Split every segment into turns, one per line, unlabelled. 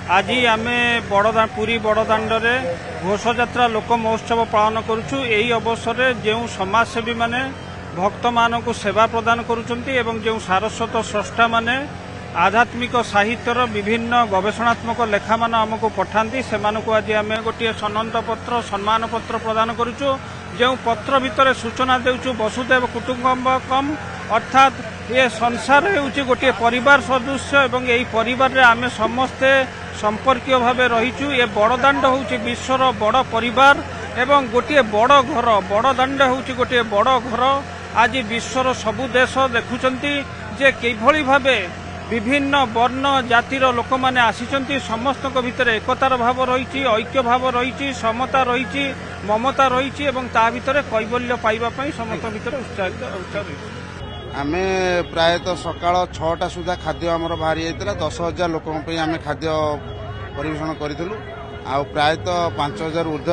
आज आम पुरी बड़दाण्डे घोषयात्रा लोक महोत्सव पालन करुचु। यही अवसर जो समाजसेवी माने भक्त मान को सेवा प्रदान करुचंती जो सारस्वत स्रष्टा माने आध्यात्मिक साहित्यर विभिन्न गवेषणात्मक लेखा मान आमको पठाती से आज आम गोटे सनंद पत्र सम्मान पत्र प्रदान करुचु। जो पत्र भितर सूचना देउचु वसुदेव कुटुंबकम अर्थात ये संसार होउची गोटे परिवार सदस्य एवं यही परिवार रे आमे समस्ते संपर्कीय भाव रहीचु। ये बड़दाण्ड होउची विश्वर बड़ परिवार एवं गोटे बड़ घर बड़दाण्ड होउची गोटे बड़ घर। आज विश्वर सबु देश देखुचंती जे किभली भावे विभिन्न वर्ण जातिर लोक माने आसीचंती समस्तक भितर एकतार भाव रही ऐक्य भाव रही समता रही ममता रही एवं ता भितर कैबल्य पाइबा पई समस्त भितर उत्साह
आमे प्रायतः सकाळ 6टा सुधा खाद्य आमर बाहरी जाइतिला 10,000 लोक आम खाद्य परिवेषण करूँ। आ प्रायतः 5,000 ऊर्ध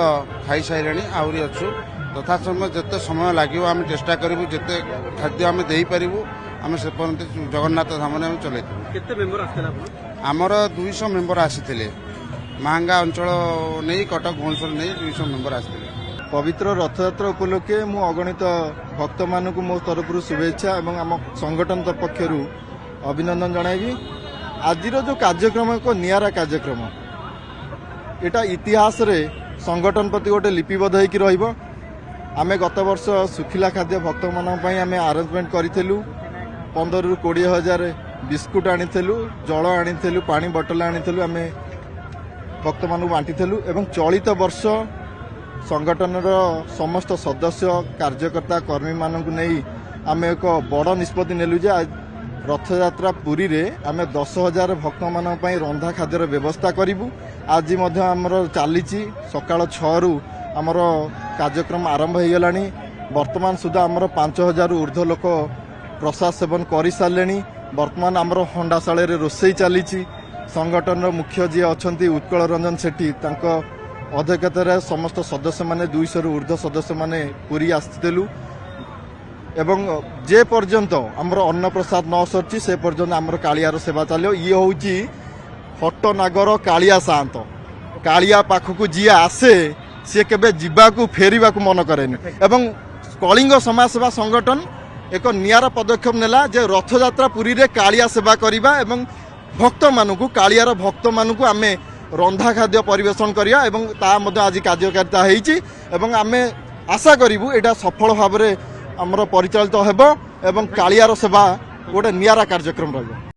खाई सारे आहरी अच्छु तथा समय जिते समय लगे आम चेष्टा करूँ जिते खाद्य आम दे पारू आम से पर्यंत जगन्नाथ धाम चल आमर 200 मेम्बर आसी महांगा अंचल नहीं कटक भुवनेश्वर नहीं 200 मेम्बर आते।
पवित्र रथयात्रा उपलक्षे मु अगणित भक्त मान मो तरफ शुभेच्छा और आम संगठन पक्षर अभिनंदन जनइबी। आज जो कार्यक्रम एक नियारा कार्यक्रम एटा इतिहास रे संगठन प्रति गोटे लिपिबद्ध होकर रहिबो। आमे गत वर्ष सुखिला खाद्य भक्त मान आमे अरेंजमेंट करिथिलु 15 ରୁ 20 हजार बिस्कुट आनिथिलु जल आनिथिलु पानी बोतल आनिथिलु आमे भक्त मान बांटिथिलु एवं चलित वर्ष संगठन समस्त सदस्य कार्यकर्ता कर्मी मानक नहीं आम एक बड़ निष्पत्ति नेलु जे रथयात्रा पुरी रे आम 10,000 भक्त मान रंधा खाद्यर व्यवस्था करूँ। आज आमर चली सकाळ 6 ରୁ आमर कार्यक्रम आरंभ हो गला। वर्तमान सुधा आमर 5,000 ऊर्ध्व लोक प्रसाद सेवन कर सारे। वर्तमान आमर हंडाशाल रोसई चली संगठन मुख्य जी अच्छा उत्कल रंजन सेठी अध्यक्षतार समस्त सदस्य माने 200 ରୁ ऊर्ध्व सदस्य माने पुरी आसलु एवं जे पर्यंत आमर अन्न प्रसाद न सरची से पर्यंत आमर कालियार सेवा चलो। ये हूँ हटनागर कालिया सात कालिया पाखक जी आसे सी केबे जीवाकू फेरिबाकू मन करेनि एवं कलिंग समाज सेवा संगठन एक नियारा पदक्षेप नेला जे रथयात्रा पुरी रे कालिया सेवा करिबा एवं भक्त मानकू कालियार भक्त मानकू आमे रंधा खाद्य परिवेषण करिया एवं ता मध्य आज कार्यकारिता होईची एवं आमे आशा करिवु एटा सफल भाव रे हमर परिचालित हेबो एवं कालियार सेवा गोटे नियारा कार्यक्रम रहबो।